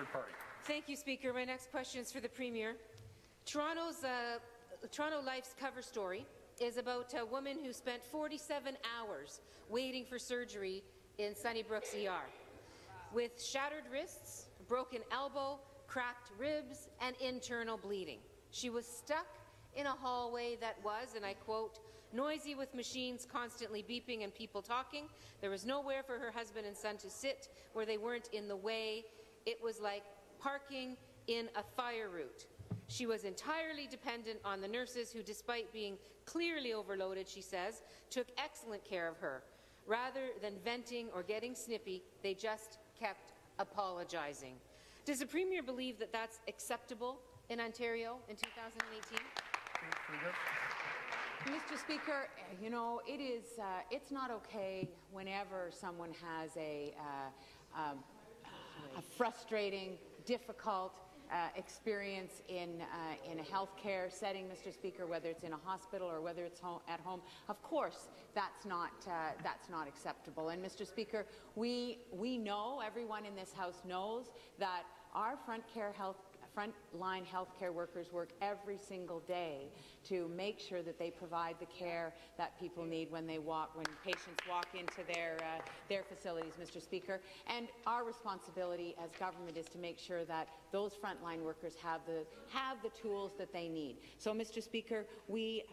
third party. Thank you, Speaker. My next question is for the Premier. Toronto Life's cover story is about a woman who spent 47 hours waiting for surgery in Sunnybrook's ER. With shattered wrists, broken elbow, cracked ribs, and internal bleeding. She was stuck in a hallway that was, and I quote, noisy with machines constantly beeping and people talking. There was nowhere for her husband and son to sit where they weren't in the way. It was like parking in a fire route. She was entirely dependent on the nurses who, despite being clearly overloaded, she says, took excellent care of her. Rather than venting or getting snippy, they just kept apologizing. Does the Premier believe that that's acceptable in Ontario in 2018? Mr. Speaker, you know, it's not okay whenever someone has a frustrating, difficult experience in a healthcare setting, Mr. Speaker, whether it's in a hospital or whether it's at home. Of course, that's not acceptable. And Mr. Speaker, we know, everyone in this House knows, that our frontline healthcare workers work every single day to make sure that they provide the care that people need when patients walk into their facilities, Mr. Speaker. And our responsibility as government is to make sure that those frontline workers have the tools that they need. So, Mr. Speaker, we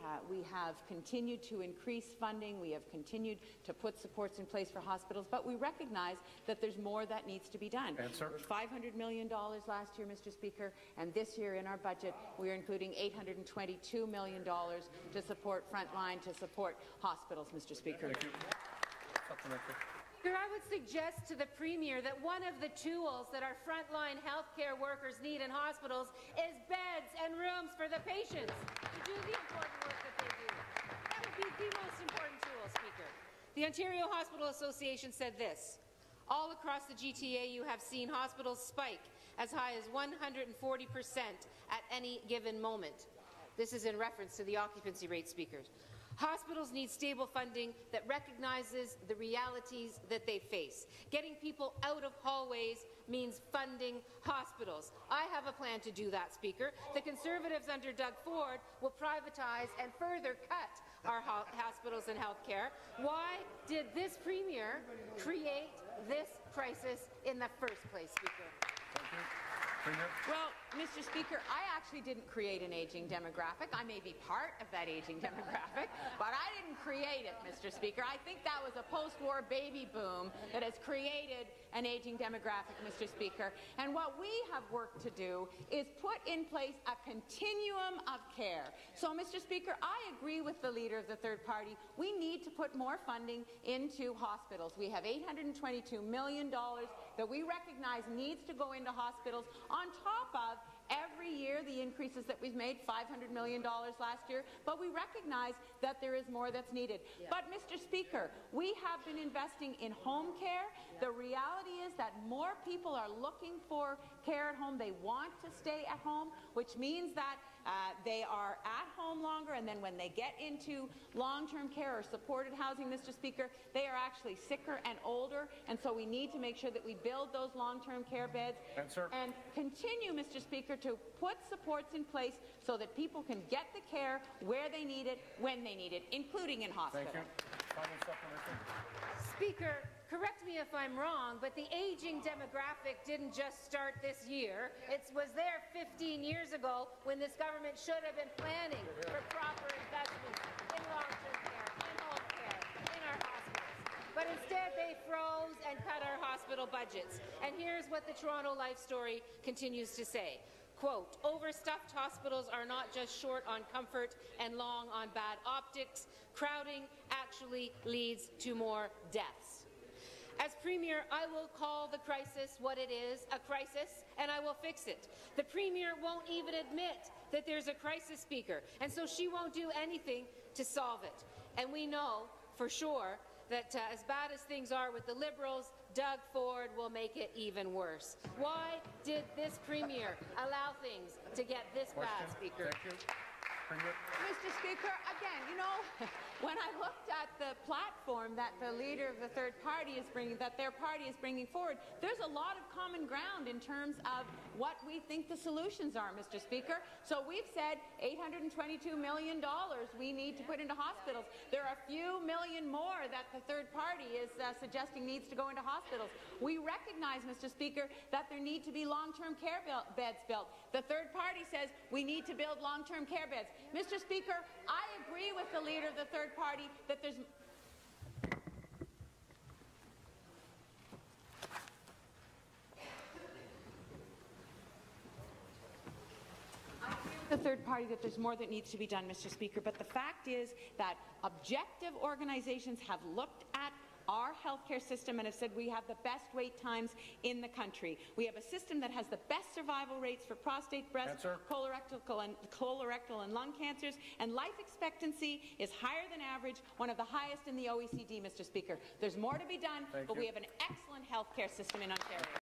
have continued to increase funding. We have continued to put supports in place for hospitals, but we recognize that there's more that needs to be done. Answer. $500 million last year, Mr. Speaker, and this year in our budget we are including $822 million to support frontline, to support hospitals, Mr. Speaker. Thank you. I would suggest to the Premier that one of the tools that our frontline healthcare workers need in hospitals is beds and rooms for the patients to do the important work that they do. That would be the most important tool, Speaker. The Ontario Hospital Association said this: all across the GTA, you have seen hospitals spike as high as 140% at any given moment. This is in reference to the occupancy rate, speakers. Hospitals need stable funding that recognizes the realities that they face. Getting people out of hallways means funding hospitals. I have a plan to do that, Speaker. The Conservatives under Doug Ford will privatize and further cut our hospitals and health care. Why did this Premier create this crisis in the first place, Speaker? Thank you. Premier. Well, Mr. Speaker, I actually didn't create an aging demographic. I may be part of that aging demographic, but I didn't create it, Mr. Speaker. I think that was a post-war baby boom that has created an aging demographic, Mr. Speaker. And what we have worked to do is put in place a continuum of care. So, Mr. Speaker, I agree with the Leader of the Third Party. We need to put more funding into hospitals. We have $822 million that we recognize needs to go into hospitals, on top of every year the increases that we've made, $500 million last year, but we recognize that there is more that's needed. Yeah. But, Mr. Speaker, we have been investing in home care. Yeah. The reality is that more people are looking for care at home. They want to stay at home, which means that they are at home longer, and then when they get into long-term care or supported housing, Mr. Speaker, they are actually sicker and older, and so we need to make sure that we build those long-term care beds and continue, Mr. Speaker, to put supports in place so that people can get the care where they need it, when they need it, including in hospitals. Thank you. Final supplementary. Speaker, correct me if I'm wrong, but the aging demographic didn't just start this year. It was there 15 years ago when this government should have been planning for proper investments in long-term care, in home care, in our hospitals. But instead they froze and cut our hospital budgets. And here's what the Toronto Life story continues to say. Quote, overstuffed hospitals are not just short on comfort and long on bad optics. Crowding actually leads to more deaths. As Premier, I will call the crisis what it is, a crisis, and I will fix it. The Premier won't even admit that there's a crisis, Speaker, and so she won't do anything to solve it. And we know for sure that as bad as things are with the Liberals, Doug Ford will make it even worse. Why did this Premier allow things to get this bad, Speaker? Thank you. Premier. Mr. Speaker, again, you know, when I looked at the platform that the leader of the third party is bringing, that their party is bringing forward, there's a lot of common ground in terms of what we think the solutions are, Mr. Speaker. So we've said $822 million we need to put into hospitals. There are a few million more that the third party is suggesting needs to go into hospitals. We recognize, Mr. Speaker, that there need to be long-term care beds built. The third party says we need to build long-term care beds. Mr. Speaker, I agree with the leader of the third party that there's... the third party that there's more that needs to be done, Mr. Speaker, but the fact is that objective organizations have looked at our healthcare system and have said we have the best wait times in the country. We have a system that has the best survival rates for prostate, breast, colorectal and lung cancers, and life expectancy is higher than average, one of the highest in the OECD, Mr. Speaker. There's more to be done, but we have an excellent healthcare system in Ontario.